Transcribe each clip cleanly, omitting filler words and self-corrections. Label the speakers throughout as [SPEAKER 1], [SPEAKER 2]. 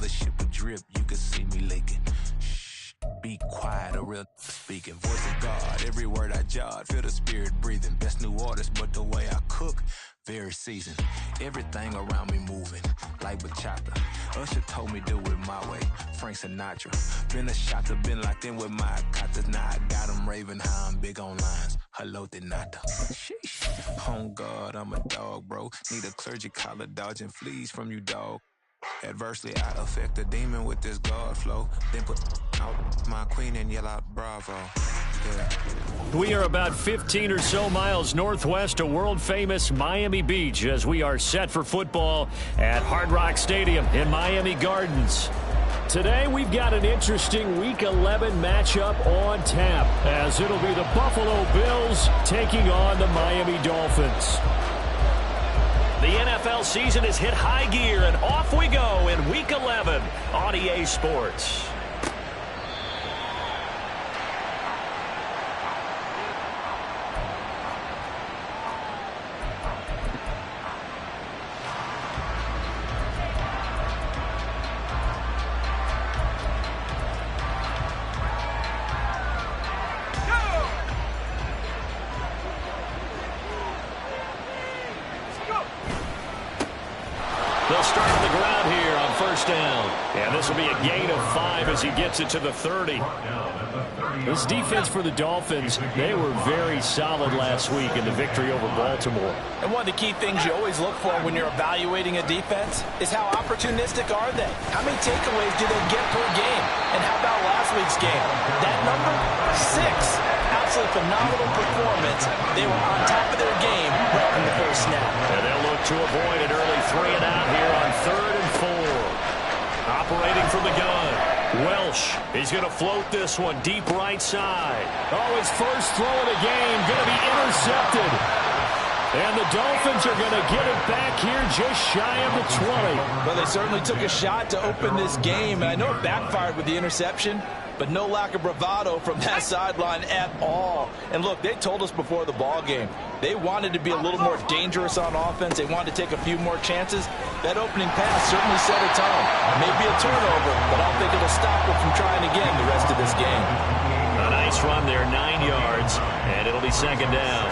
[SPEAKER 1] the ship would drip, you could see me leaking. Shh, be quiet, a real speaking. Voice of God, every word I jot, feel the spirit breathing. Best new artist, but the way I cook, very seasoned. Everything around me moving, like bachata. Usher told me do it my way, Frank Sinatra. Been a shotter, been locked in with my katas. Now I got them raving how I'm big on lines. Hello, Denata. Sheesh. On God, I'm a dog, bro. Need a clergy collar, dodging fleas from you, dog. Adversely, I affect a demon with this God flow. Then put out my queen and yell out bravo. Yeah.
[SPEAKER 2] We are about 15 or so miles northwest of world-famous Miami Beach as we are set for football at Hard Rock Stadium in Miami Gardens. Today, we've got an interesting Week 11 matchup on tap as it'll be the Buffalo Bills taking on the Miami Dolphins. The NFL season has hit high gear, and off we go in Week 11 on EA Sports. They'll start on the ground here on first down. And this will be a gain of 5 as he gets it to the 30. This defense for the Dolphins, they were very solid last week in the victory over Baltimore.
[SPEAKER 3] And one of the key things you always look for when you're evaluating a defense is how opportunistic are they? How many takeaways do they get per game? And how about last week's game? That number, 6. Absolutely phenomenal performance. They were on top of their game right from the first snap.
[SPEAKER 2] And they'll look to avoid an early 3 and out here on 3rd and 4. Operating from the gun. Welsh, he's going to float this one deep right side. Oh, his first throw of the game going to be intercepted. And the Dolphins are going to get it back here just shy of the 20.
[SPEAKER 3] Well, they certainly took a shot to open this game. And I know it backfired with the interception, but no lack of bravado from that sideline at all. And look, they told us before the ball game, they wanted to be a little more dangerous on offense. They wanted to take a few more chances. That opening pass certainly set a tone. Maybe a turnover, but I don't think it'll stop them from trying again the rest of this game.
[SPEAKER 2] A nice run there, 9 yards, and it'll be second down.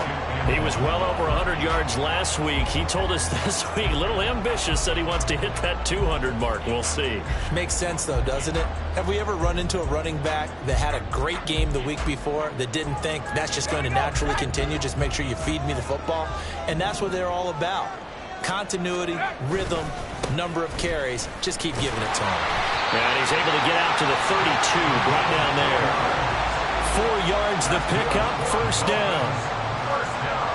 [SPEAKER 2] He was well over 100 yards last week. He told us this week, a little ambitious, said he wants to hit that 200 mark. We'll see.
[SPEAKER 3] Makes sense, though, doesn't it? Have we ever run into a running back that had a great game the week before that didn't think that's just going to naturally continue, just make sure you feed me the football? And that's what they're all about. Continuity, rhythm, number of carries. Just keep giving it to him.
[SPEAKER 2] And he's able to get out to the 32, right down there. 4 yards the pickup, first down.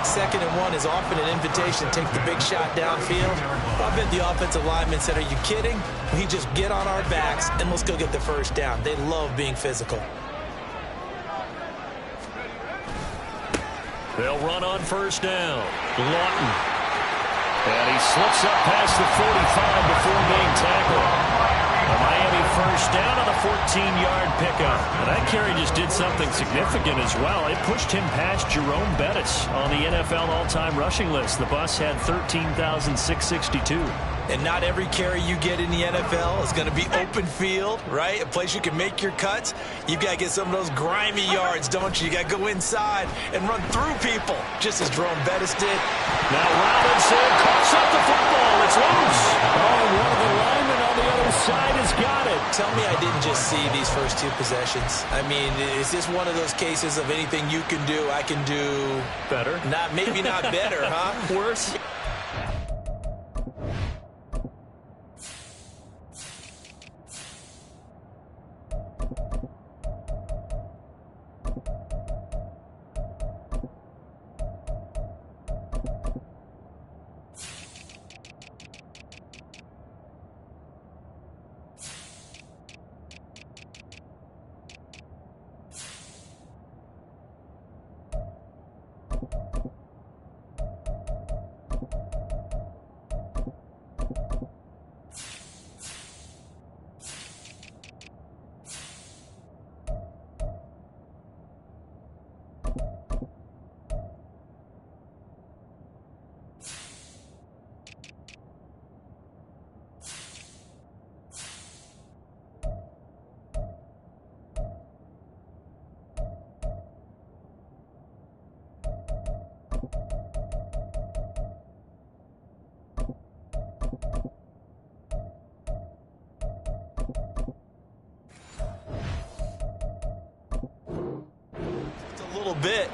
[SPEAKER 3] 2nd and 1 is often an invitation to take the big shot downfield. I bet the offensive lineman said, are you kidding? We just get on our backs and let's go get the first down. They love being physical.
[SPEAKER 2] They'll run on first down. Lawton. And he slips up past the 45 before being tackled. A Miami first down on a 14-yard pickup. And that carry just did something significant as well. It pushed him past Jerome Bettis on the NFL all-time rushing list. The bus had 13,662.
[SPEAKER 3] And not every carry you get in the NFL is going to be open field, right? A place you can make your cuts. You've got to get some of those grimy yards, don't you? You got to go inside and run through people, just as Jerome Bettis did.
[SPEAKER 2] Now Robinson coughs up the football. It's loose. Oh, one of the linemen on the other side has got it.
[SPEAKER 3] Tell me I didn't just see these first 2 possessions. I mean, is this one of those cases of anything you can do, I can do
[SPEAKER 2] better?
[SPEAKER 3] Maybe not better, huh?
[SPEAKER 2] Worse?
[SPEAKER 3] little bit.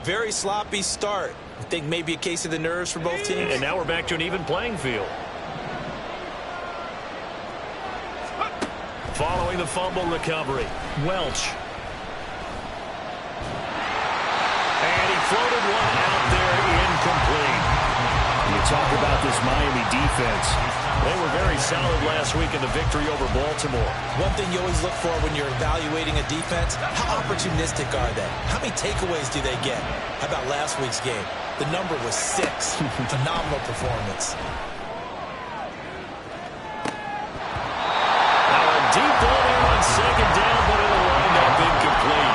[SPEAKER 3] Very sloppy start. I think maybe a case of the nerves for both teams.
[SPEAKER 2] And now we're back to an even playing field. Following the fumble recovery, Welch. And he floated one out there, incomplete. You talk about this Miami defense. They were very solid last week in the victory over Baltimore.
[SPEAKER 3] One thing you always look for when you're evaluating a defense, how opportunistic are they? How many takeaways do they get? How about last week's game? The number was 6. Phenomenal performance.
[SPEAKER 2] Deep ball there on second down, but it'll wind up incomplete.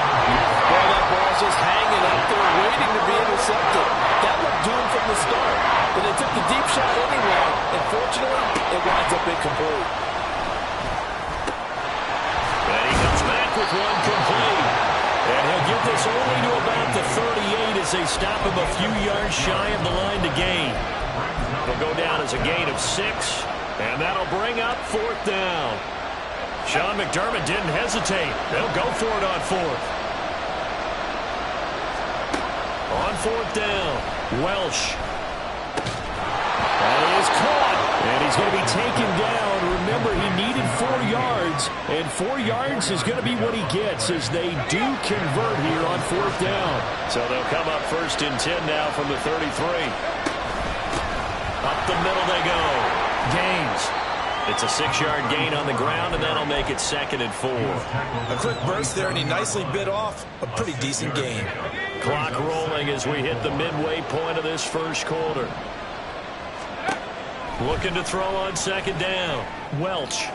[SPEAKER 3] Well, that ball's just hanging out there waiting to be intercepted. That looked doomed from the start. But they took the deep shot anyway, and fortunately, it winds up incomplete.
[SPEAKER 2] And he comes back with one complete. And he'll get this only to about the 38 as they stop him a few yards shy of the line to gain. It'll go down as a gain of 6, and that'll bring up 4th down. Sean McDermott didn't hesitate. They'll go for it on 4th. On 4th down, Welch. That is caught. And he's going to be taken down. Remember, he needed 4 yards. And 4 yards is going to be what he gets as they do convert here on 4th down. So they'll come up 1st and 10 now from the 33. Up the middle they go. Gaines. It's a 6-yard gain on the ground, and that'll make it 2nd and 4.
[SPEAKER 3] A quick burst there, and he nicely bit off a pretty decent gain.
[SPEAKER 2] Clock rolling as we hit the midway point of this first quarter. Looking to throw on 2nd down. Welch.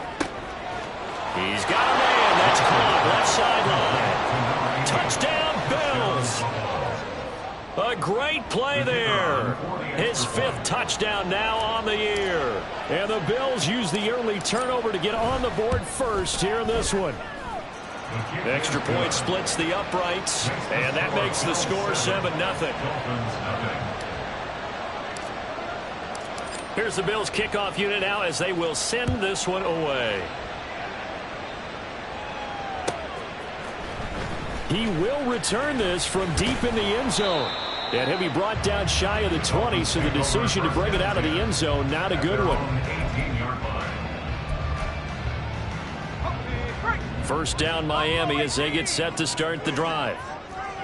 [SPEAKER 2] He's got a man. That's caught. Left sideline. Touchdown, Bills. A great play there. His 5th touchdown now on the year. And the Bills use the early turnover to get on the board first here in this one. Extra point splits the uprights, and that makes the score 7-0. Here's the Bills kickoff unit now as they will send this one away. He will return this from deep in the end zone. And he'll be brought down shy of the 20, so the decision to bring it out of the end zone, not a good one. 1st down Miami as they get set to start the drive.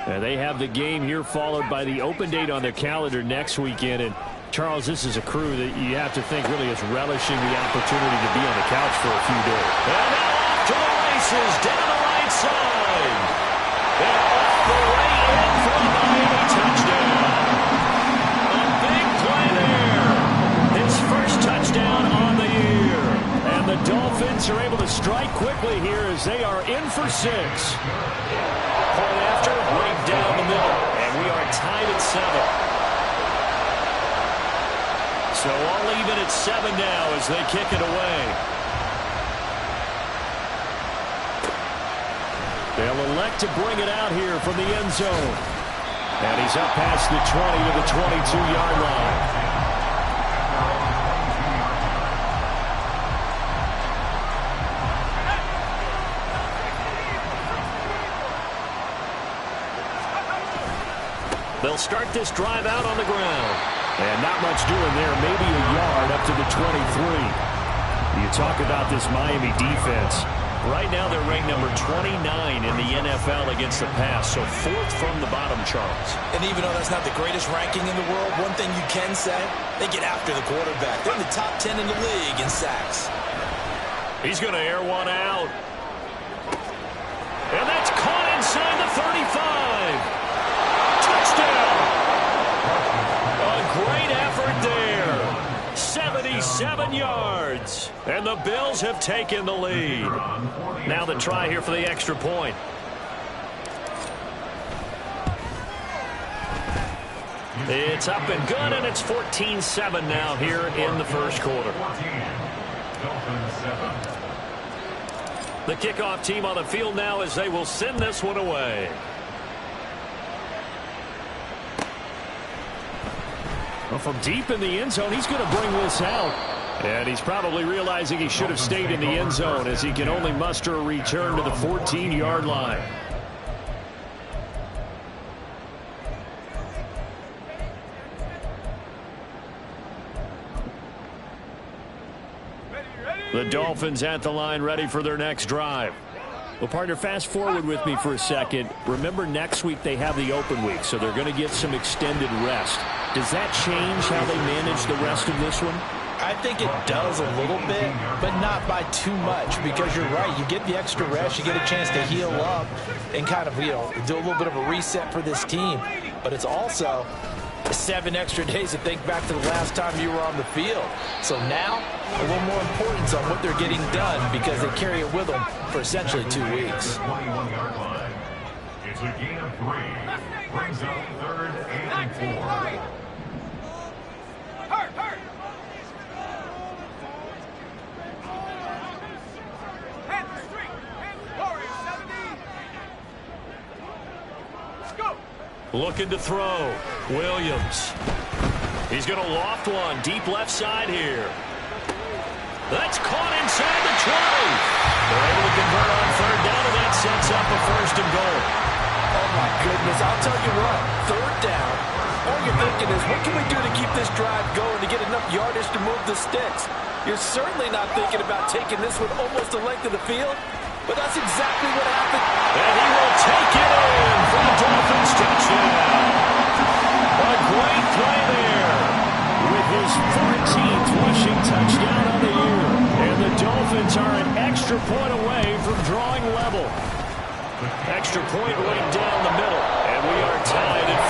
[SPEAKER 2] And they have the game here followed by the open date on their calendar next weekend. And Charles, this is a crew that you have to think really is relishing the opportunity to be on the couch for a few days. And now off to the races down the right side. And off the way in for a Miami touchdown. A big play there. His first touchdown on the year. And the Dolphins are able to strike quickly here as they are in for 6. Point after, right down the middle. And we are tied at 7. So all even at 7 now as they kick it away. They'll elect to bring it out here from the end zone. And he's up past the 20 to the 22-yard line. They'll start this drive out on the ground. And not much doing there, maybe a yard up to the 23. You talk about this Miami defense. Right now they're ranked number 29 in the NFL against the pass, so 4th from the bottom, Charles.
[SPEAKER 3] And even though that's not the greatest ranking in the world, one thing you can say, they get after the quarterback. They're in the top 10 in the league in sacks.
[SPEAKER 2] He's going to air one out. And that's caught inside the 35. Touchdown! A great effort there. 77 yards. And the Bills have taken the lead. Now the try here for the extra point. It's up and good, and it's 14-7 now here in the first quarter. The kickoff team on the field now as they will send this one away. Well, from deep in the end zone, he's going to bring this out. And he's probably realizing he should have stayed in the end zone as he can only muster a return to the 14-yard line. The Dolphins at the line ready for their next drive. Well, partner, fast forward with me for a second. Remember, next week they have the open week, so they're going to get some extended rest. Does that change how they manage the rest of this one?
[SPEAKER 3] I think it does a little bit, but not by too much, because you're right. You get the extra rest, you get a chance to heal up and kind of, do a little bit of a reset for this team. But it's also 7 extra days to think back to the last time you were on the field. So now, a little more importance on what they're getting done because they carry it with them for essentially 2 weeks.
[SPEAKER 4] 21-yard line. It's a gain of 3. Brings up 3rd and 4.
[SPEAKER 2] Looking to throw. Williams. He's going to loft one. Deep left side here. That's caught inside the 20. They're able to convert on 3rd down, and that sets up a 1st and goal.
[SPEAKER 3] Oh, my goodness. I'll tell you what. 3rd down. All you're thinking is, what can we do to keep this drive going to get enough yardage to move the sticks? You're certainly not thinking about taking this one almost the length of the field. But that's exactly what happened.
[SPEAKER 2] And he will take it in for the Dolphins touchdown. A great play there with his 14th rushing touchdown on the year. And the Dolphins are an extra point away from drawing level. Extra point right down the middle. And we are tied at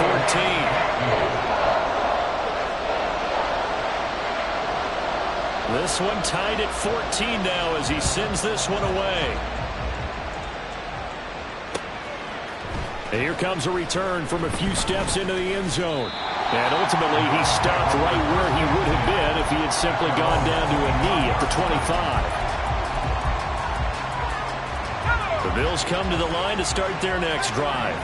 [SPEAKER 2] 14. This one tied at 14 now as he sends this one away. Here comes a return from a few steps into the end zone. And ultimately, he stopped right where he would have been if he had simply gone down to a knee at the 25. The Bills come to the line to start their next drive.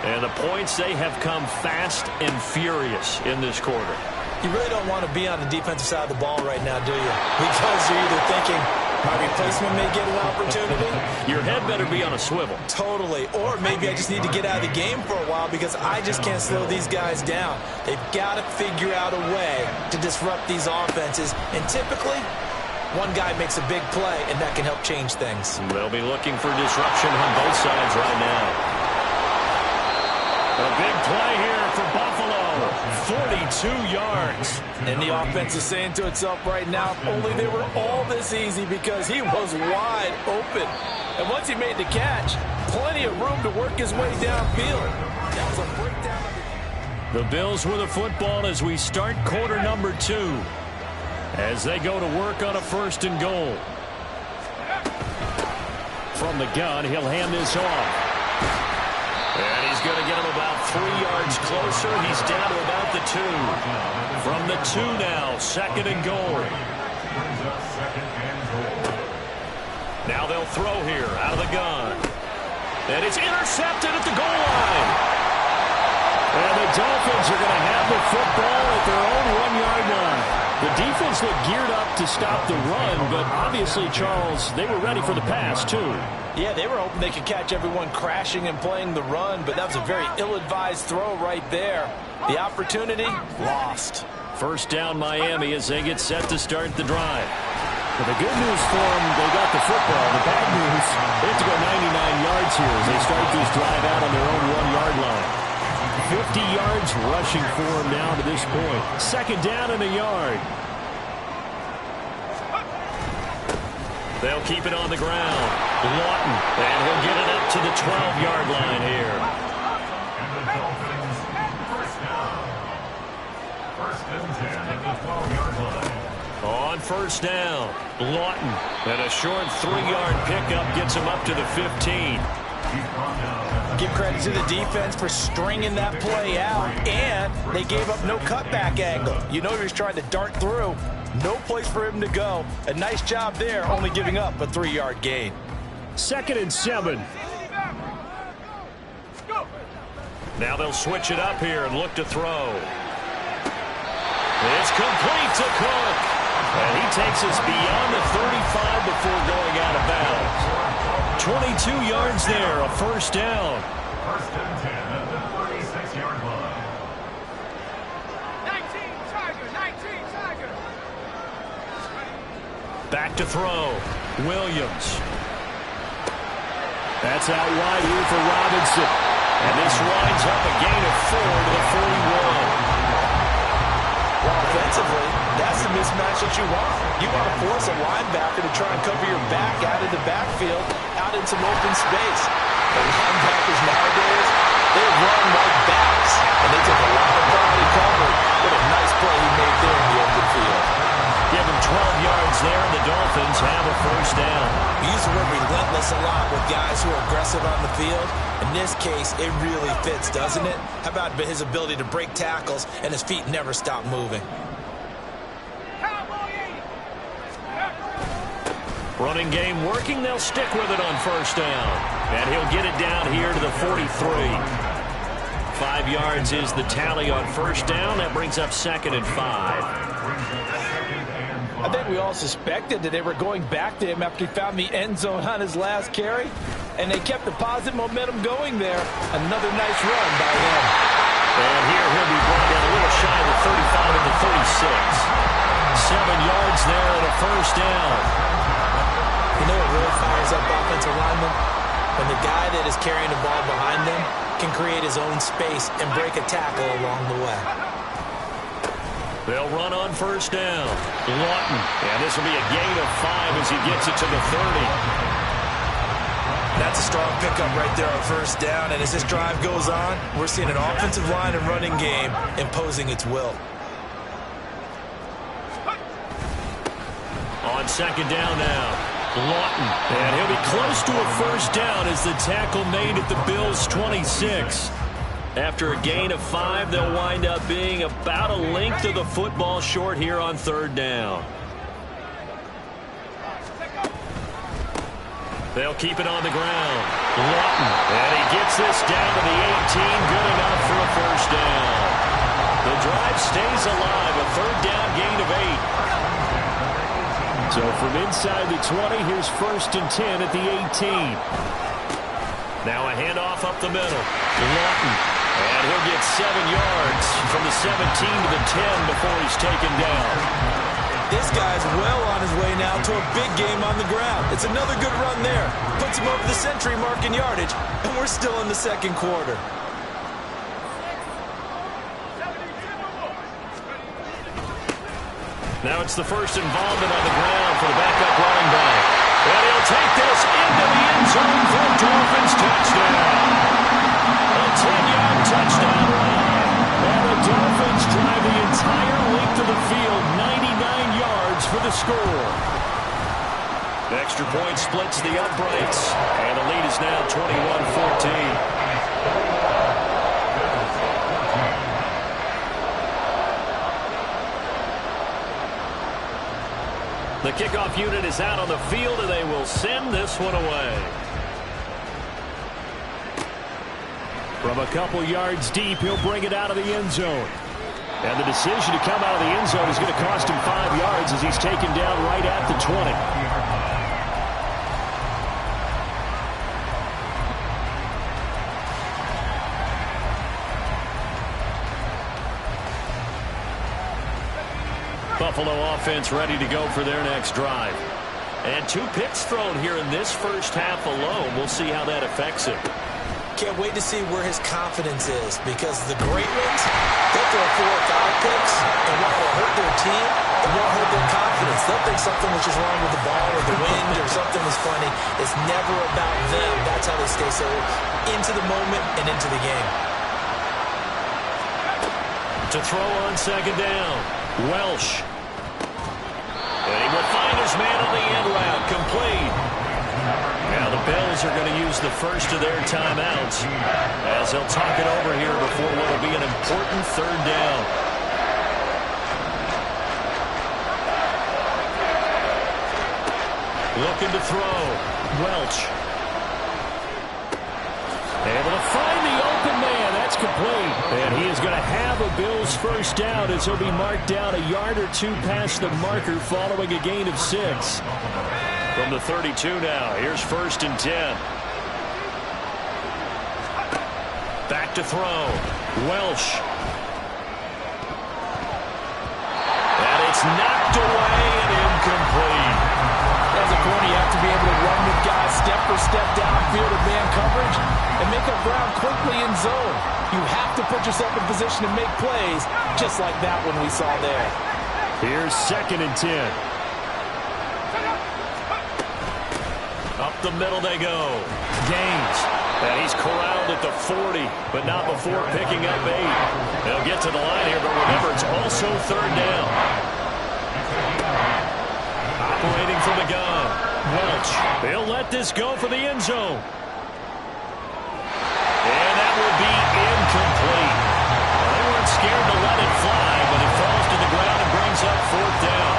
[SPEAKER 2] And the points, they have come fast and furious in this quarter.
[SPEAKER 3] You really don't want to be on the defensive side of the ball right now, do you? Because you're either thinking, my replacement may get an opportunity.
[SPEAKER 2] Your head better be on a swivel.
[SPEAKER 3] Totally. Or maybe I just need to get out of the game for a while because I just can't slow these guys down. They've got to figure out a way to disrupt these offenses. And typically, one guy makes a big play, and that can help change things.
[SPEAKER 2] They'll be looking for disruption on both sides right now. A big play here for Buffalo. 42 yards.
[SPEAKER 3] And the offense is saying to itself right now, if only they were all this easy because he was wide open. And once he made the catch, plenty of room to work his way downfield. That was a breakdown.
[SPEAKER 2] The Bills with the football as we start quarter number 2. As they go to work on a 1st and goal. From the gun, he'll hand this off. And he's going to get him about 3 yards closer. He's down to about the 2. From the 2 now, 2nd and goal. Now they'll throw here out of the gun. And it's intercepted at the goal line. And the Dolphins are going to have the football at their own 1-yard line. The defense looked geared up to stop the run, but obviously, Charles, they were ready for the pass, too.
[SPEAKER 3] Yeah, they were hoping they could catch everyone crashing and playing the run, but that was a very ill-advised throw right there. The opportunity, lost.
[SPEAKER 2] 1st down Miami as they get set to start the drive. Well, the good news for them, they got the football. The bad news, they have to go 99 yards here as they start this drive out on their own 1-yard line. 50 yards rushing for him now to this point. 2nd down and a yard. They'll keep it on the ground. Lawton, and he'll get it up to the 12-yard line here.
[SPEAKER 4] And the Dolphins, 1st down. 1st and 10 at the 12-yard line.
[SPEAKER 2] On 1st down, Lawton, and a short 3-yard pickup gets him up to the 15.
[SPEAKER 3] Give credit to the defense for stringing that play out, and they gave up no cutback angle. You know he was trying to dart through. No place for him to go. A nice job there, only giving up a 3-yard gain.
[SPEAKER 2] 2nd and 7. Now they'll switch it up here and look to throw. It's complete to Cook. And he takes us beyond the 35 before going out of bounds. 22 yards there, a 1st down.
[SPEAKER 4] 1st and 10 at the 36-yard line.
[SPEAKER 5] 19 Tiger.
[SPEAKER 2] Back to throw. Williams. That's out wide here for Robinson. And this winds up a gain of 4 to the 41.
[SPEAKER 3] Well, offensively, that's the mismatch that you want. You want to force a linebacker to try and cover your back out of the backfield, out in some open space. The linebackers nowadays, they run like backs, and they take a lot of quality cover. What a nice play he made there in the open field.
[SPEAKER 2] Give him 12 yards there, and the Dolphins have a first down.
[SPEAKER 3] We use the word relentless a lot with guys who are aggressive on the field. In this case, it really fits, doesn't it? How about his ability to break tackles and his feet never stop moving?
[SPEAKER 2] Running game working. They'll stick with it on first down. And he'll get it down here to the 43. 5 yards is the tally on first down. That brings up 2nd and 5.
[SPEAKER 3] I think we all suspected that they were going back to him after he found the end zone on his last carry, and they kept the positive momentum going there. Another nice run by him.
[SPEAKER 2] And here he'll be brought down a little shy of the 35 to the 36. 7 yards there and a first down.
[SPEAKER 3] You know what really fires up offensive linemen? When the guy that is carrying the ball behind them can create his own space and break a tackle along the way.
[SPEAKER 2] They'll run on first down. Lawton. And this will be a gain of 5 as he gets it to the 30.
[SPEAKER 3] That's a strong pickup right there on first down. And as this drive goes on, we're seeing an offensive line and running game imposing its will.
[SPEAKER 2] On second down now. Lawton. And he'll be close to a first down as the tackle made at the Bills' 26. After a gain of 5, they'll wind up being about a length of the football short here on third down. They'll keep it on the ground. Lawton. And he gets this down to the 18. Good enough for a first down. The drive stays alive. A third down gain of 8. So from inside the 20, here's 1st and 10 at the 18. Now a handoff up the middle. Lawton. And he'll get 7 yards from the 17 to the 10 before he's taken down.
[SPEAKER 3] This guy's well on his way now to a big game on the ground. It's another good run there. Puts him over the century mark in yardage, and we're still in the second quarter.
[SPEAKER 2] Now it's the first involvement on the ground for the backup running back. And he'll take this into the end zone for a Dolphins touchdown. A 10-yard touchdown run. And the Dolphins drive the entire length of the field, 99 yards for the score. The extra point splits the uprights, and the lead is now 21-14. The kickoff unit is out on the field, and they will send this one away. From a couple yards deep, he'll bring it out of the end zone. And the decision to come out of the end zone is going to cost him 5 yards as he's taken down right at the 20. Buffalo offense ready to go for their next drive. And 2 picks thrown here in this first half alone. We'll see how that affects him.
[SPEAKER 3] Can't wait to see where his confidence is, because the great ones, they'll throw 4 or 5 picks, and while it'll hurt their team, it won't hurt their confidence. They'll think something was just wrong with the ball or the wind or something was funny. It's never about them. That's how they stay so into the moment and into the game.
[SPEAKER 2] To throw on second down, Welsh. And he will find his man on the end route, complete. Now the Bills are going to use the first of their timeouts as they'll talk it over here before what will be an important third down. Looking to throw. Welch. Able to find the open man. That's complete. And he is going to have a Bills first down as he'll be marked down a yard or 2 past the marker following a gain of 6. From the 32 now, here's 1st and 10. Back to throw. Welsh. And it's knocked away and incomplete.
[SPEAKER 3] step downfield in man coverage and make up ground quickly in zone. You have to put yourself in position to make plays, just like that one we saw there.
[SPEAKER 2] Here's 2nd and 10. Up the middle they go. Gaines. And he's corralled at the 40, but not before picking up 8. They'll get to the line here, but remember, it's also 3rd down. Operating from the gun. Welch. They'll let this go for the end zone. And that will be incomplete. Well, they weren't scared to let it fly, but it falls to the ground and brings up 4th down.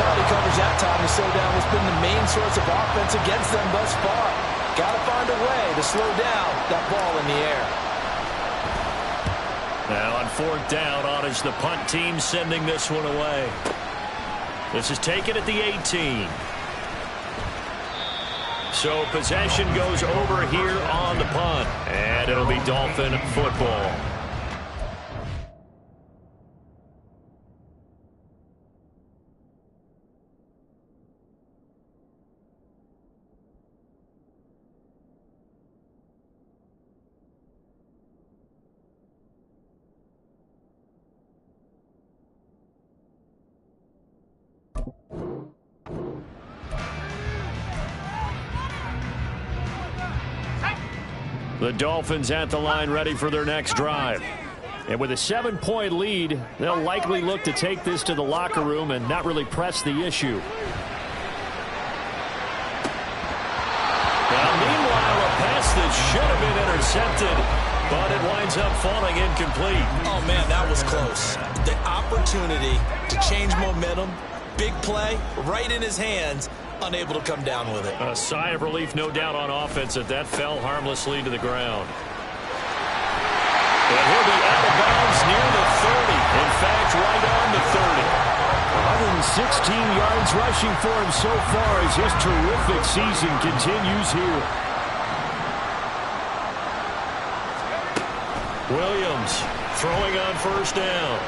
[SPEAKER 3] Quality coverage that time to slow down has been the main source of offense against them thus far. Got to find a way to slow down that ball in the air.
[SPEAKER 2] Now on 4th down, on is the punt team sending this one away. This is taken at the 18. So possession goes over here on the punt, and it'll be Dolphin football. The Dolphins at the line ready for their next drive. And with a 7-point lead, they'll likely look to take this to the locker room and not really press the issue. Now, meanwhile, a pass that should have been intercepted, but it winds up falling incomplete.
[SPEAKER 3] Oh, man, that was close. The opportunity to change momentum, big play, right in his hands, unable to come down with it.
[SPEAKER 2] A sigh of relief, no doubt, on offense that fell harmlessly to the ground. And he'll be out of bounds near the 30. In fact, right on the 30. 116 yards rushing for him so far as his terrific season continues here. Williams throwing on 1st down.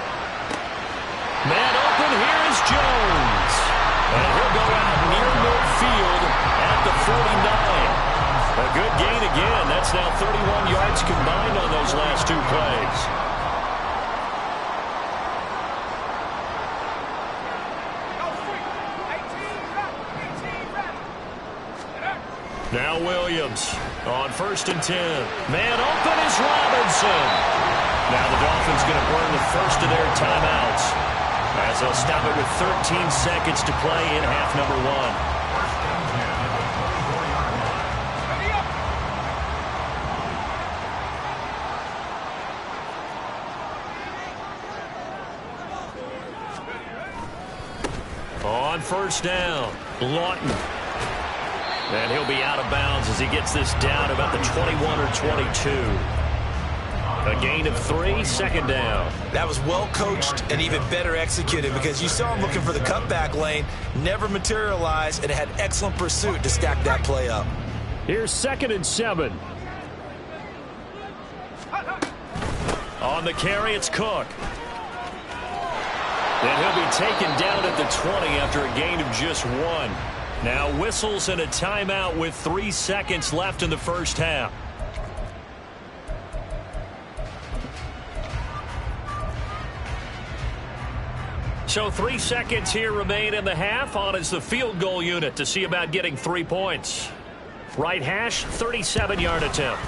[SPEAKER 2] Man open, here is Jones. And he'll go out near midfield at the 49. A good gain again. That's now 31 yards combined on those last 2 plays. Now Williams on 1st and 10. Man open is Robinson. Now the Dolphins going to burn the first of their timeouts, as they'll stop it with 13 seconds to play in half number 1. On 1st down, Lawton. And he'll be out of bounds as he gets this down about the 21 or 22. A gain of 3, 2nd down.
[SPEAKER 3] That was well coached and even better executed, because you saw him looking for the cutback lane, never materialized, and had excellent pursuit to stack that play up.
[SPEAKER 2] Here's 2nd and 7. On the carry, it's Cook. And he'll be taken down at the 20 after a gain of just 1. Now whistles and a timeout with 3 seconds left in the first half. So 3 seconds here remain in the half. On is the field goal unit to see about getting 3 points. Right hash, 37-yard attempt.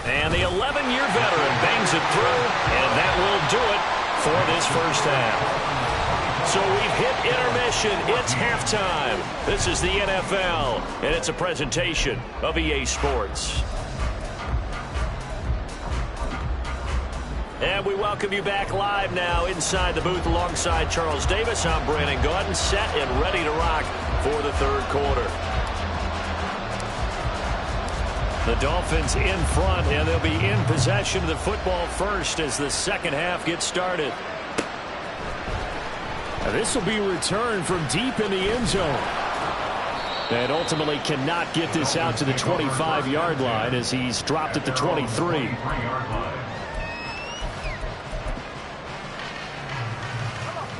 [SPEAKER 2] And the 11-year veteran bangs it through, and that will do it for this first half. So we've hit intermission. It's halftime. This is the NFL, and it's a presentation of EA Sports. And we welcome you back live now inside the booth alongside Charles Davis. I'm Brandon Gaudin, set and ready to rock for the 3rd quarter. The Dolphins in front, and they'll be in possession of the football first as the second half gets started. This will be returned from deep in the end zone. And ultimately cannot get this out to the 25-yard line as he's dropped at the 23.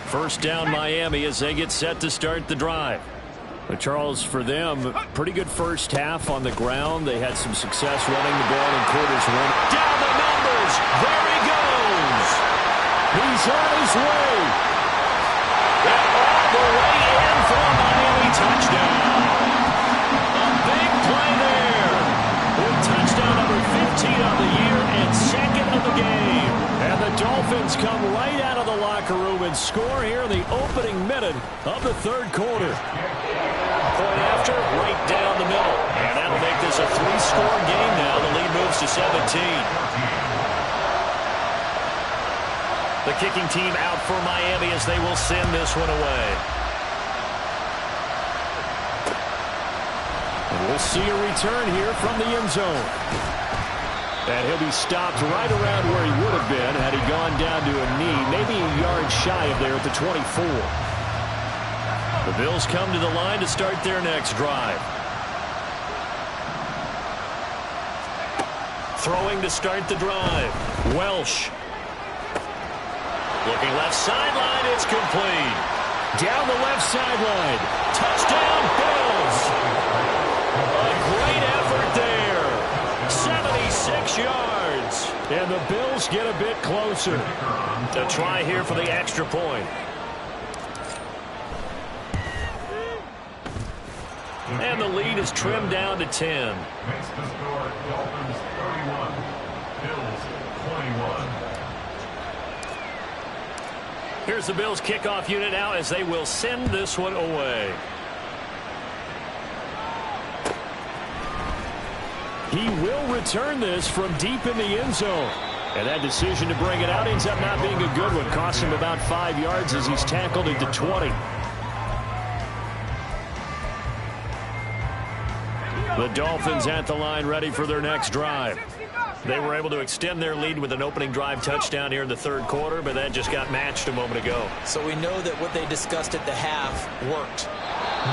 [SPEAKER 2] First down Miami as they get set to start the drive. But Charles, for them, pretty good first half on the ground. They had some success running the ball in quarters one. Down the numbers. There he goes. He's on his way. And all the way in for a Miami touchdown. A big play there. With touchdown number 15 on the year and second of the game. And the Dolphins come right out of the locker room and score here in the opening minute of the third quarter. Point after, right down the middle. And that'll make this a 3-score game now. The lead moves to 17. The kicking team out for Miami as they will send this one away. And we'll see a return here from the end zone. And he'll be stopped right around where he would have been had he gone down to a knee, maybe a yard shy of there at the 24. The Bills come to the line to start their next drive. Throwing to start the drive. Welsh. Looking left sideline. It's complete. Down the left sideline. Touchdown, Bills. A great effort there. 76 yards. And the Bills get a bit closer. To try here for the extra point. And the lead is trimmed down to 10.
[SPEAKER 4] Makes the score Dolphins 31, Bills 21.
[SPEAKER 2] Here's the Bills kickoff unit now as they will send this one away. He will return this from deep in the end zone. And that decision to bring it out ends up not being a good one. Costs him about 5 yards as he's tackled into 20. The Dolphins at the line ready for their next drive. They were able to extend their lead with an opening drive touchdown here in the third quarter, but that just got matched a moment ago.
[SPEAKER 3] So we know that what they discussed at the half worked.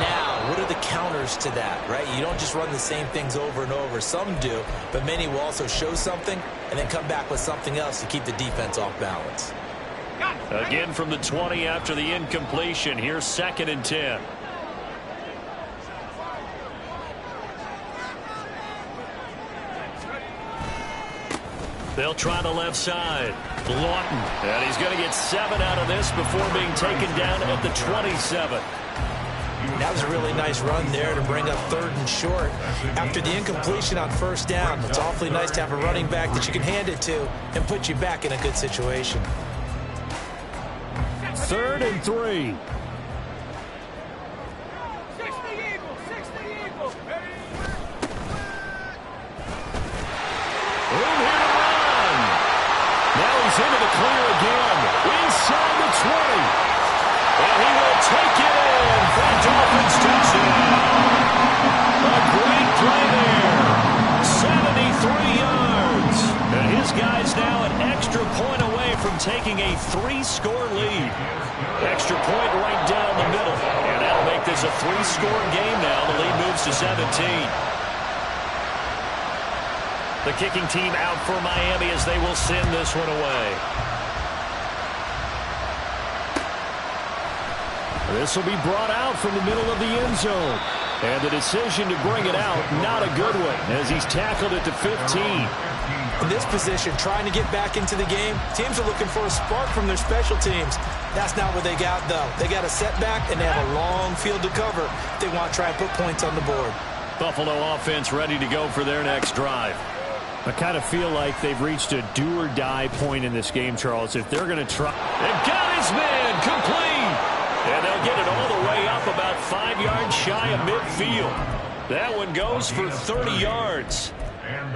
[SPEAKER 3] Now, what are the counters to that, right? You don't just run the same things over and over. Some do, but many will also show something and then come back with something else to keep the defense off balance.
[SPEAKER 2] Again from the 20 after the incompletion. Here's 2nd and 10. They'll try the left side. Lawton. And he's going to get 7 out of this before being taken down at the 27.
[SPEAKER 3] That was a really nice run there to bring up 3rd and short. After the incompletion on 1st down, it's awfully nice to have a running back that you can hand it to and put you back in a good situation.
[SPEAKER 2] 3rd and 3. Into the clear again, inside the 20. And he will take it in for a Dolphins touchdown. A great play there. 73 yards. And his guy's now an extra point away from taking a 3-score lead. Extra point right down the middle. And that'll make this a 3-score game now. The lead moves to 17. The kicking team out for Miami as they will send this one away. This will be brought out from the middle of the end zone. And the decision to bring it out, not a good one, as he's tackled it to 15.
[SPEAKER 3] In this position, trying to get back into the game, teams are looking for a spark from their special teams. That's not what they got, though. They got a setback, and they have a long field to cover if they want to try and put points on the board.
[SPEAKER 2] Buffalo offense ready to go for their next drive. I kind of feel like they've reached a do-or-die point in this game, Charles. If they're going to try... They've got his man complete! And they'll get it all the way up about 5 yards shy of midfield. That one goes for 30 yards.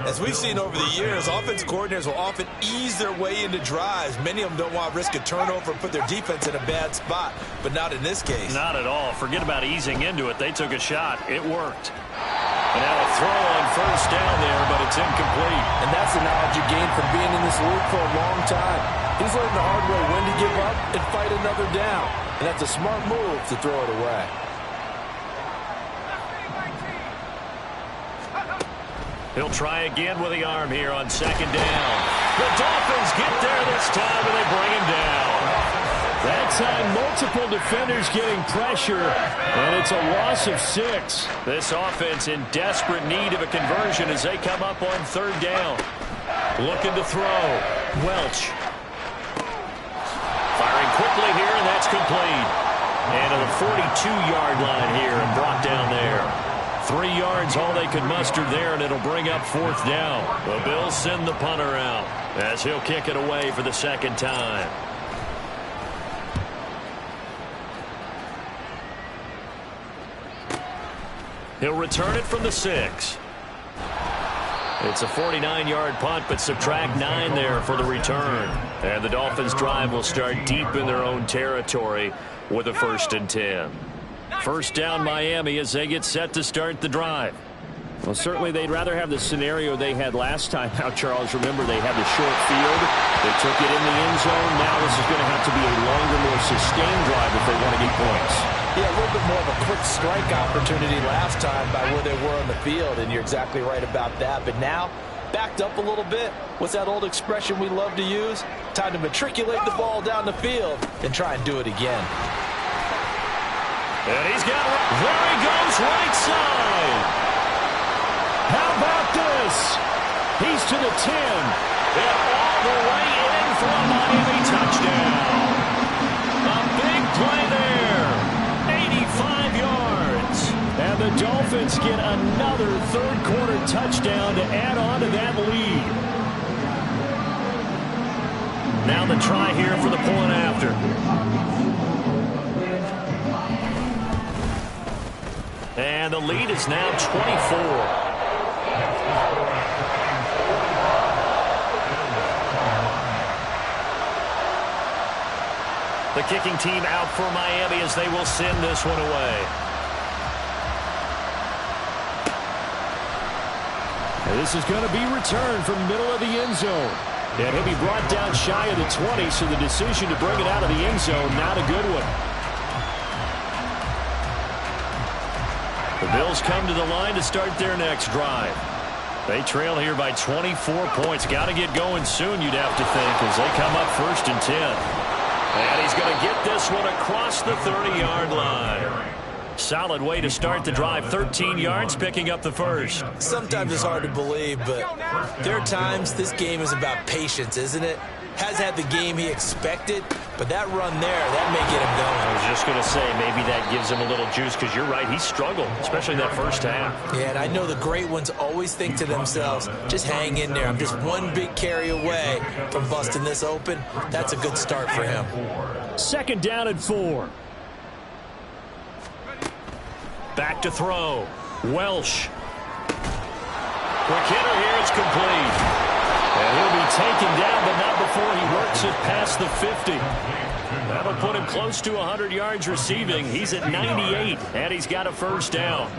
[SPEAKER 3] As we've seen over the years, offense coordinators will often ease their way into drives. Many of them don't want to risk a turnover and put their defense in a bad spot, but not in this case.
[SPEAKER 2] Not at all. Forget about easing into it. They took a shot. It worked. And now a throw on 1st down there, but it's incomplete.
[SPEAKER 5] And that's the knowledge you gain from being in this league for a long time. He's learned the hard way when to give up and fight another down. And that's a smart move to throw it away.
[SPEAKER 2] He'll try again with the arm here on 2nd down. The Dolphins get there this time, and they bring him down. That time, multiple defenders getting pressure, and it's a loss of 6. This offense in desperate need of a conversion as they come up on 3rd down. Looking to throw. Welch. Firing quickly here, and that's complete. And to the 42-yard line here and brought down there. 3 yards, all they could muster there, and it'll bring up 4th down. The Bills send the punter out as he'll kick it away for the 2nd time. He'll return it from the 6. It's a 49-yard punt, but subtract 9 there for the return. And the Dolphins' drive will start deep in their own territory with a 1st and 10. 1st down Miami as they get set to start the drive.
[SPEAKER 6] Well, certainly they'd rather have the scenario they had last time out, Charles. Remember, they had the short field. They took it in the end zone. Now this is going to have to be a longer, more sustained drive if they want to get points.
[SPEAKER 3] Yeah, a little bit more of a quick strike opportunity last time by where they were on the field, and you're exactly right about that. But now, backed up a little bit. What's that old expression we love to use? Time to matriculate the ball down the field and try and do it again.
[SPEAKER 2] And he's got it. There he goes, right side. How about this? He's to the 10. And all the way in for a Miami touchdown. A big play there. 85 yards. And the Dolphins get another 3rd quarter touchdown to add on to that lead. Now the try here for the point after. And the lead is now 24. The kicking team out for Miami as they will send this one away.
[SPEAKER 6] And this is going to be returned from middle of the end zone. And he'll be brought down shy of the 20, so the decision to bring it out of the end zone, not a good one.
[SPEAKER 2] The Bills come to the line to start their next drive. They trail here by 24 points. Got to get going soon, you'd have to think, as they come up 1st and 10. And he's going to get this one across the 30-yard line. Solid way to start the drive. 13 yards, picking up the 1st.
[SPEAKER 3] Sometimes it's hard to believe, but there are times this game is about patience, isn't it? Has had the game he expected, but that run there, that may get him going.
[SPEAKER 2] I was just going to say, maybe that gives him a little juice, because you're right, he struggled, especially that 1st half.
[SPEAKER 3] Yeah, and I know the great ones always think to themselves, just hang in there. I'm just one big carry away from busting this open. That's a good start for him.
[SPEAKER 2] 2nd down and 4. Back to throw. Welsh. Quick hitter here, it's complete. And he'll be taken down, but not before he works it past the 50. That'll put him close to 100 yards receiving. He's at 98, and he's got a 1st down.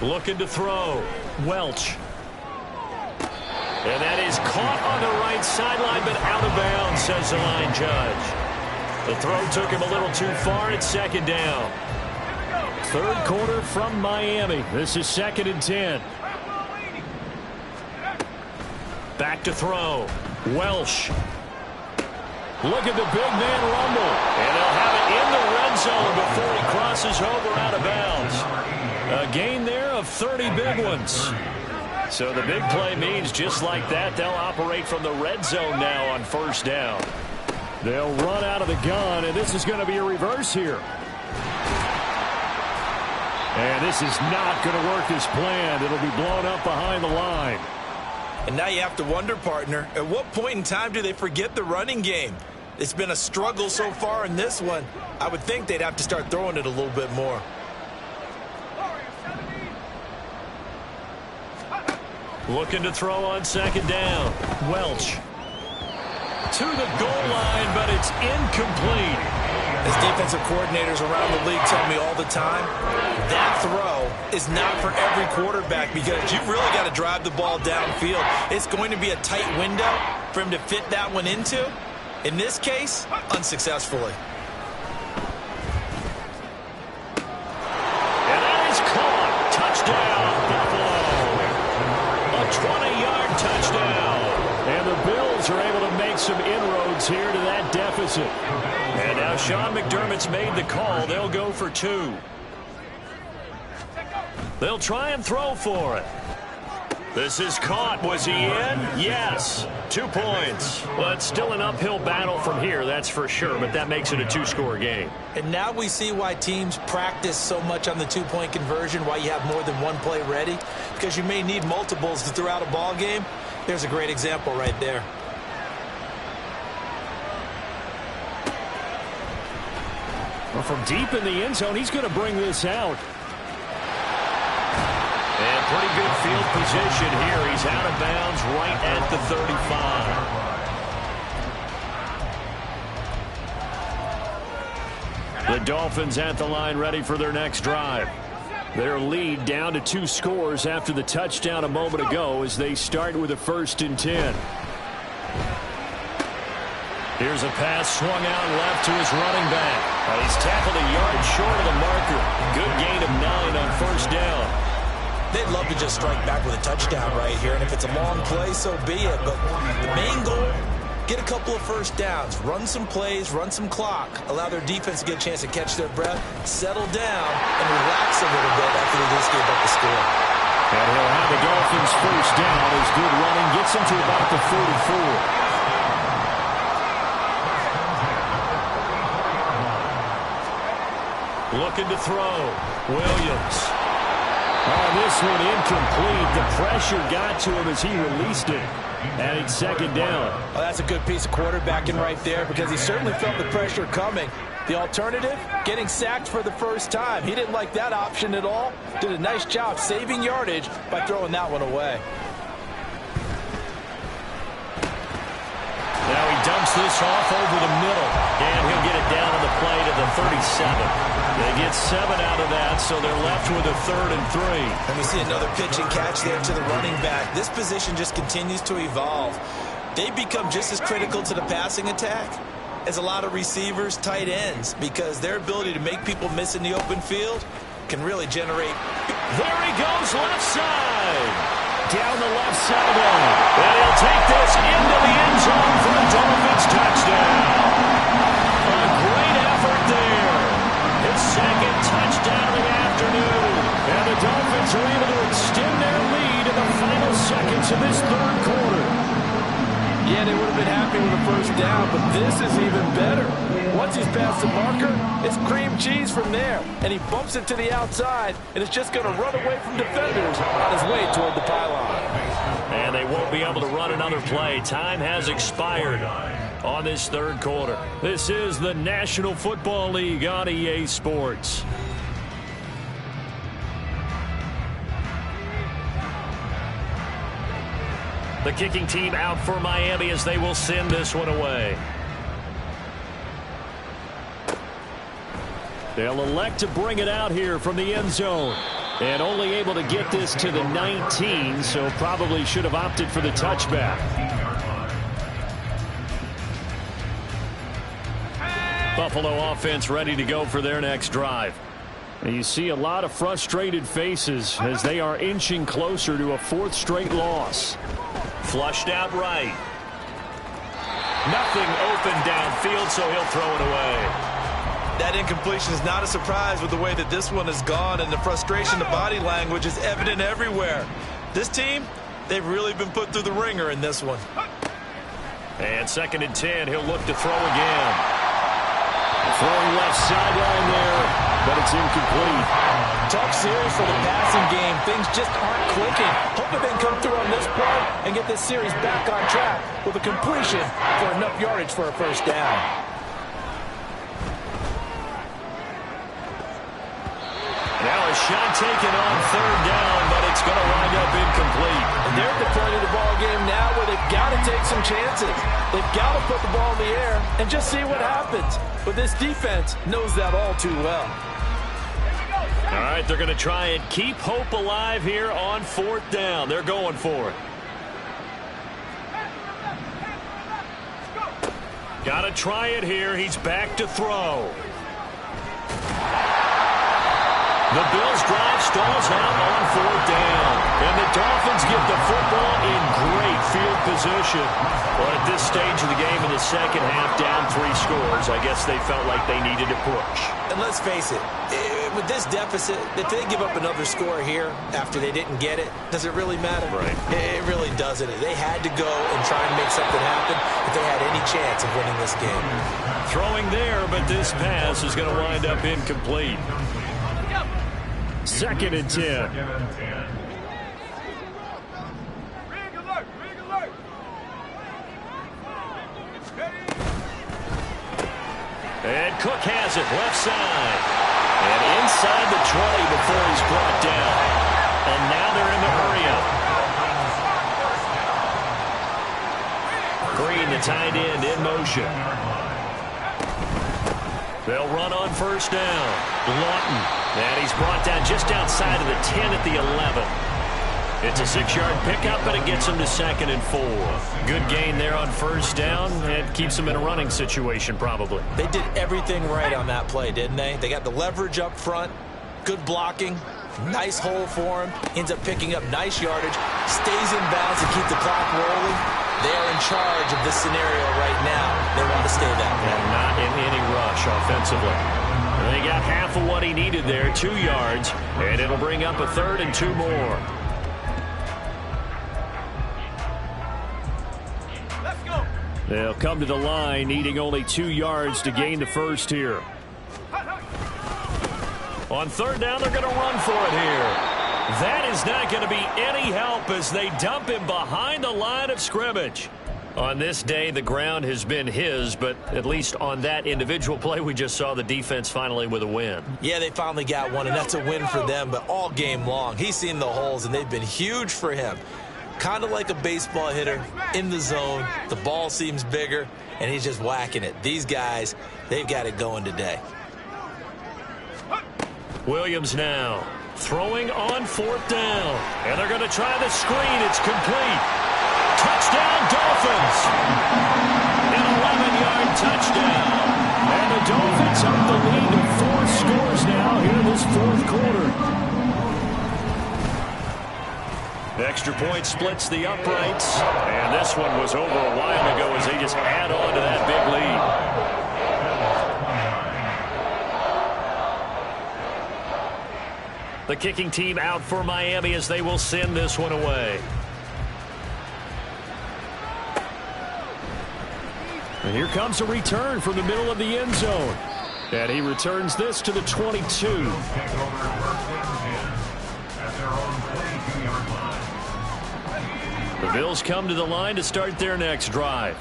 [SPEAKER 2] Looking to throw. Welch. And that is caught on the right sideline, but out of bounds, says the line judge. The throw took him a little too far. It's 2nd down. 3rd quarter from Miami. This is 2nd and 10. Back to throw. Welsh. Look at the big man rumble. And they'll have it in the red zone before he crosses over out of bounds. A gain there of 30 big ones. So the big play means just like that, they'll operate from the red zone now on 1st down.
[SPEAKER 6] They'll run out of the gun, and this is going to be a reverse here. And this is not going to work as planned. It'll be blown up behind the line.
[SPEAKER 3] And now you have to wonder, partner, at what point in time do they forget the running game? It's been a struggle so far in this one. I would think they'd have to start throwing it a little bit more.
[SPEAKER 2] Looking to throw on 2nd down. Welch. To the goal line, but it's incomplete.
[SPEAKER 3] As defensive coordinators around the league tell me all the time, that throw is not for every quarterback because you've really got to drive the ball downfield. It's going to be a tight window for him to fit that one into. In this case, unsuccessfully.
[SPEAKER 2] And that is caught. Touchdown, Buffalo. A 20-yard touchdown. some inroads here to that deficit. And now Sean McDermott's made the call. They'll go for 2. They'll try and throw for it. This is caught. Was he in? Yes. 2 points. Well, it's still an uphill battle from here, that's for sure, but that makes it a 2-score game.
[SPEAKER 3] And now we see why teams practice so much on the 2-point conversion, why you have more than one play ready, because you may need multiples to throw out a ball game. There's a great example right there.
[SPEAKER 2] Well, from deep in the end zone, he's going to bring this out. And pretty good field position here. He's out of bounds right at the 35. The Dolphins at the line ready for their next drive. Their lead down to 2 scores after the touchdown a moment ago as they start with a 1st and 10. Here's a pass swung out left to his running back. He's tackled a yard short of the marker. Good gain of 9 on 1st down.
[SPEAKER 3] They'd love to just strike back with a touchdown right here, and if it's a long play, so be it. But the main goal, get a couple of 1st downs, run some plays, run some clock, allow their defense to get a chance to catch their breath, settle down, and relax a little bit after they just gave up the score.
[SPEAKER 2] And he'll have the Dolphins 1st down as good running gets them to about the 44. Looking to throw. Williams. Oh, this one incomplete. The pressure got to him as he released it. And it's 2nd down.
[SPEAKER 3] Well, that's a good piece of quarterbacking right there because he certainly felt the pressure coming. The alternative, getting sacked for the 1st time. He didn't like that option at all. Did a nice job saving yardage by throwing that one away.
[SPEAKER 2] Now he dumps this off over the middle. And he'll get it down on the play to the 37. They get 7 out of that, so they're left with a 3rd and 3.
[SPEAKER 3] And we see another pitch and catch there to the running back. This position just continues to evolve. They become just as critical to the passing attack as a lot of receivers, tight ends, because their ability to make people miss in the open field can really generate.
[SPEAKER 2] There he goes, left side. Down the left sideline. And he'll take this into the end zone for a Dolphins touchdown. A great effort there. His 2nd touchdown of the afternoon. And the Dolphins are able to extend their lead in the final seconds of this 3rd quarter.
[SPEAKER 5] Yeah, they would have been happy with a 1st down, but this is even better. Once he's past the marker, it's cream cheese from there. And he bumps it to the outside, and it's just going to run away from defenders on his way toward the pylon.
[SPEAKER 2] And they won't be able to run another play. Time has expired on this 3rd quarter. This is the National Football League on EA Sports. The kicking team out for Miami as they will send this one away. They'll elect to bring it out here from the end zone. And only able to get this to the 19, so probably should have opted for the touchback. Buffalo offense ready to go for their next drive. And you see a lot of frustrated faces as they are inching closer to a 4th straight loss. Flushed out right. Nothing open downfield, so he'll throw it away.
[SPEAKER 3] That incompletion is not a surprise with the way that this one has gone, and the frustration, the body language is evident everywhere. This team, they've really been put through the ringer in this one.
[SPEAKER 2] And 2nd and 10, he'll look to throw again. Throwing left sideline there, but it's incomplete.
[SPEAKER 3] Tough series for the passing game. Things just aren't clicking. Hoping they can come through on this play and get this series back on track with a completion for enough yardage for a 1st down.
[SPEAKER 2] Now a shot taken on 3rd down, but it's going to wind up incomplete.
[SPEAKER 3] And they're at the point of the ball game now where they've got to take some chances. They've got to put the ball in the air and just see what happens. But this defense knows that all too well.
[SPEAKER 2] All right, they're going to try and keep hope alive here on 4th down. They're going for it. Got to try it here. He's back to throw. The Bills drive stalls out on 4th down. And the Dolphins get the football in great field position. But at this stage of the game in the second half, down 3 scores, I guess they felt like they needed to push.
[SPEAKER 3] And let's face it, with this deficit, if they give up another score here after they didn't get it, does it really matter?
[SPEAKER 2] Right.
[SPEAKER 3] It really doesn't. They had to go and try and make something happen if they had any chance of winning this game.
[SPEAKER 2] Throwing there, but this pass is going to wind up incomplete. 2nd and 10. And Cook has it left side. And inside the 20 before he's brought down. And now they're in the hurry up. Green, the tight end, in motion. They'll run on 1st down. Lawton. And he's brought down just outside of the 10 at the 11. It's a 6-yard pickup, and it gets him to 2nd and 4. Good gain there on 1st down. It keeps him in a running situation, probably.
[SPEAKER 3] They did everything right on that play, didn't they? They got the leverage up front, good blocking, nice hole for him, ends up picking up nice yardage, stays in bounds to keep the clock rolling. They are in charge of this scenario right now. They want to stay that way.
[SPEAKER 2] And not in any rush offensively. They got half of what he needed there, 2 yards, and it'll bring up a 3rd and 2 more. They'll come to the line, needing only 2 yards to gain the first here. On 3rd down, they're going to run for it here. That is not going to be any help as they dump him behind the line of scrimmage. On this day, the ground has been his, but at least on that individual play, we just saw the defense finally with a win.
[SPEAKER 3] Yeah, they finally got one, and that's a win for them, but all game long, he's seen the holes, and they've been huge for him. Kind of like a baseball hitter in the zone. The ball seems bigger, and he's just whacking it. These guys, they've got it going today.
[SPEAKER 2] Williams now throwing on 4th down. And they're going to try the screen. It's complete. Touchdown, Dolphins. An 11-yard touchdown. And the Dolphins have the lead of 4 scores now here in this 4th quarter. The extra point splits the uprights. And this one was over a while ago as they just add on to that big lead. The kicking team out for Miami as they will send this one away. And here comes a return from the middle of the end zone. And he returns this to the 22. The Bills come to the line to start their next drive.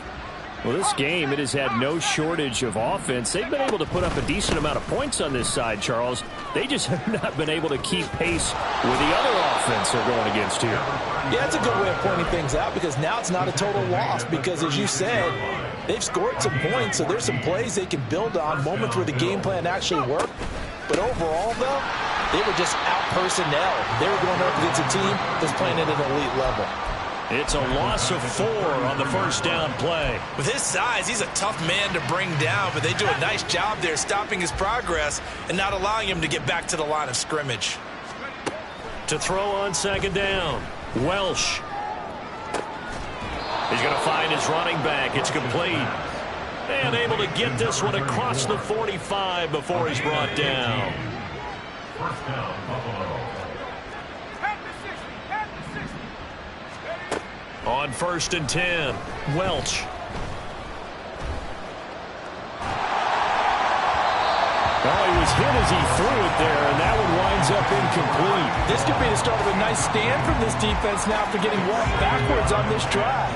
[SPEAKER 2] Well, this game, it has had no shortage of offense. They've been able to put up a decent amount of points on this side, Charles. They just have not been able to keep pace with the other offense they're going against here.
[SPEAKER 3] Yeah, that's a good way of pointing things out because now it's not a total loss because, as you said, they've scored some points, so there's some plays they can build on, moments where the game plan actually worked. But overall, though, they were just out personnel. They were going up against a team that's playing at an elite level.
[SPEAKER 2] It's a loss of 4 on the 1st down play.
[SPEAKER 3] With his size, he's a tough man to bring down, but they do a nice job there stopping his progress and not allowing him to get back to the line of scrimmage.
[SPEAKER 2] To throw on 2nd down, Welsh. He's going to find his running back. It's complete. And able to get this one across the 45 before he's brought down.
[SPEAKER 4] 1st down, Buffalo.
[SPEAKER 2] On 1st and 10, Welch. Oh, he was hit as he threw it there, and that one winds up incomplete.
[SPEAKER 5] This could be the start of a nice stand from this defense now after getting walked backwards on this drive.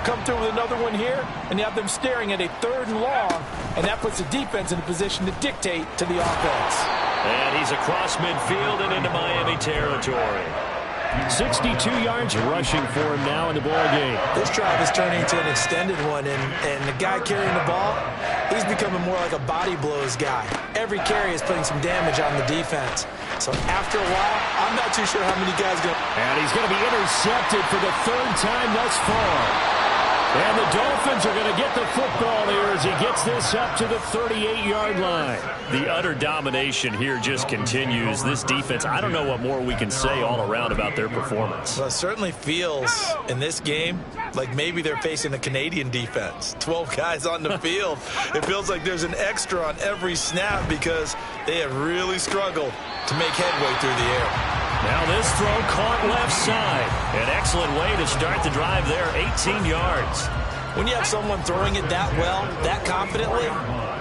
[SPEAKER 5] Come through with another one here, and you have them staring at a 3rd and long, and that puts the defense in a position to dictate to the offense.
[SPEAKER 2] And he's across midfield and into Miami territory. 62 yards rushing for him now in the ball game.
[SPEAKER 3] This drive is turning into an extended one, and the guy carrying the ball, he's becoming more like a body blows guy. Every carry is putting some damage on the defense. So after a while, I'm not too sure how many guys go.
[SPEAKER 2] And he's going to be intercepted for the 3rd time thus far. And the Dolphins are going to get the football here as he gets this up to the 38-yard line. The utter domination here just continues. This defense, I don't know what more we can say all around about their performance.
[SPEAKER 3] Well, it certainly feels in this game like maybe they're facing a Canadian defense. 12 guys on the field. It feels like there's an extra on every snap because they have really struggled to make headway through the air.
[SPEAKER 2] Now this throw caught left side. An excellent way to start the drive there, 18 yards.
[SPEAKER 3] When you have someone throwing it that well, that confidently,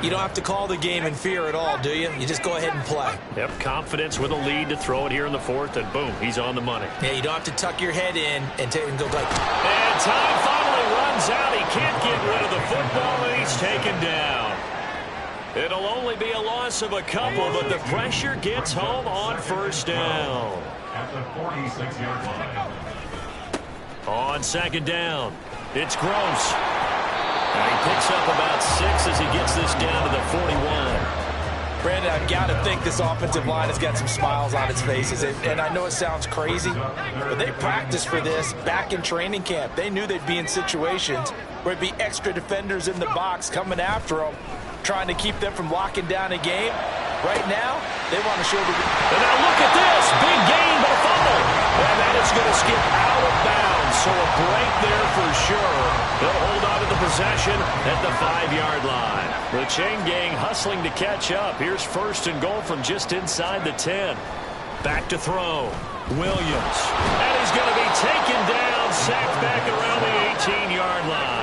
[SPEAKER 3] you don't have to call the game in fear at all, do you? You just go ahead and play.
[SPEAKER 2] Yep, confidence with a lead to throw it here in the fourth, and boom, he's on the money.
[SPEAKER 3] Yeah, you don't have to tuck your head in and take and go like.
[SPEAKER 2] And time finally runs out. He can't get rid of the football, and he's taken down. It'll only be a loss of a couple, but the pressure gets home on first down.
[SPEAKER 4] At the 46-yard line.
[SPEAKER 2] On second down, it's Gross. And he picks up about 6 as he gets this down to the 41.
[SPEAKER 3] Brandon, I've got to think this offensive line has got some smiles on its faces. And I know it sounds crazy, but they practiced for this back in training camp. They knew they'd be in situations where it'd be extra defenders in the box coming after them, trying to keep them from locking down a game. Right now, they want to show the...
[SPEAKER 2] And now look at this. Big gain, but a fumble. And that is going to skip out of bounds. So a break there for sure. They'll hold on to the possession at the 5-yard line. The chain gang hustling to catch up. Here's first and goal from just inside the 10. Back to throw. Williams. And he's going to be taken down, sacked back around the 18-yard line.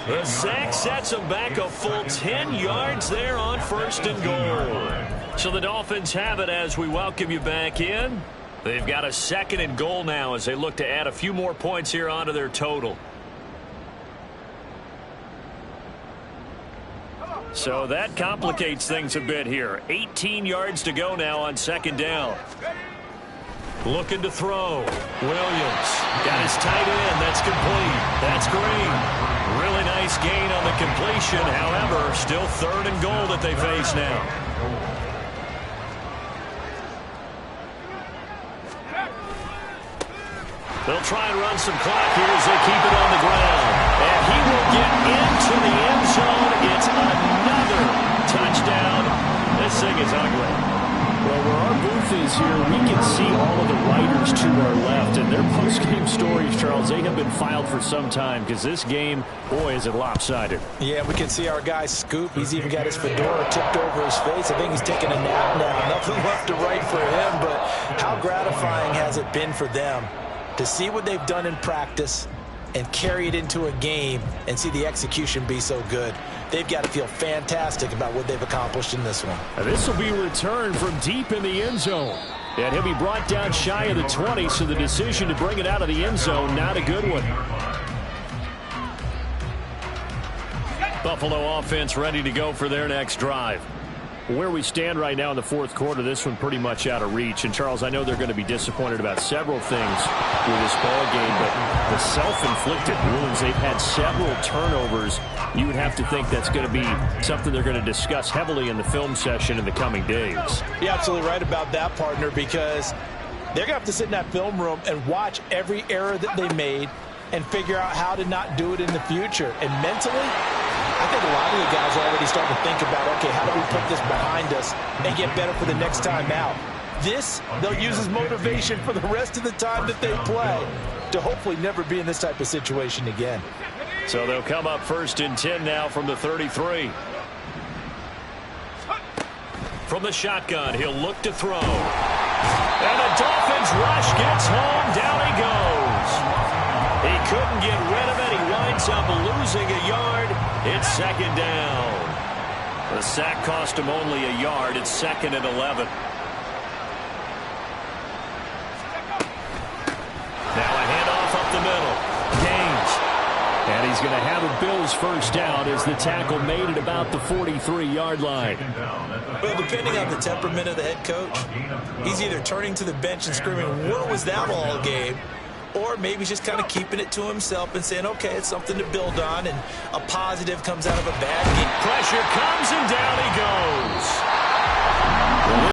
[SPEAKER 2] The sack sets him back a full 10 yards there on first and goal. So the Dolphins have it as we welcome you back in. They've got a second and goal now as they look to add a few more points here onto their total. So that complicates things a bit here. 18 yards to go now on second down. Looking to throw. Williams got his tight end. That's complete. That's Green. Really nice gain on the completion. However, still third and goal that they face now. They'll try and run some clock here as they keep it on the ground. And he will get into the end zone. It's another touchdown. This thing is ugly.
[SPEAKER 6] Well, where our booth is here, we can see all of the writers to our left. And their post-game stories, Charles, they have been filed for some time because this game, boy, is it lopsided.
[SPEAKER 3] Yeah, we can see our guy Scoop. He's even got his fedora tipped over his face. I think he's taking a nap now. Nothing left to write for him, but how gratifying has it been for them to see what they've done in practice and carry it into a game and see the execution be so good. They've got to feel fantastic about what they've accomplished in this one.
[SPEAKER 2] And this will be returned from deep in the end zone. And he'll be brought down shy of the 20, so the decision to bring it out of the end zone, not a good one. Buffalo offense ready to go for their next drive. Where we stand right now in the fourth quarter, this one pretty much out of reach. And, Charles, I know they're going to be disappointed about several things with this ball game, but the self-inflicted wounds, they've had several turnovers. You would have to think that's going to be something they're going to discuss heavily in the film session in the coming days.
[SPEAKER 3] You're absolutely right about that, partner, because they're going to have to sit in that film room and watch every error that they made and figure out how to not do it in the future. And mentally, I think a lot of the guys are already starting to think about, okay, how do we put this behind us and get better for the next time out? This, they'll use as motivation for the rest of the time that they play to hopefully never be in this type of situation again.
[SPEAKER 2] So they'll come up first and 10 now from the 33. From the shotgun, he'll look to throw. And the Dolphins rush gets home. Down he goes. He couldn't get rid of it. He winds up losing a yard. It's second down. The sack cost him only a yard. It's second and 11. Now a handoff up the middle. Gaines. And he's going to have a Bills first down as the tackle made it about the 43-yard line.
[SPEAKER 3] Well, depending on the temperament of the head coach, he's either turning to the bench and screaming, what was that all game? Or maybe he's just kind of keeping it to himself and saying, okay, it's something to build on, and a positive comes out of a bad game.
[SPEAKER 2] Pressure comes, and down he goes.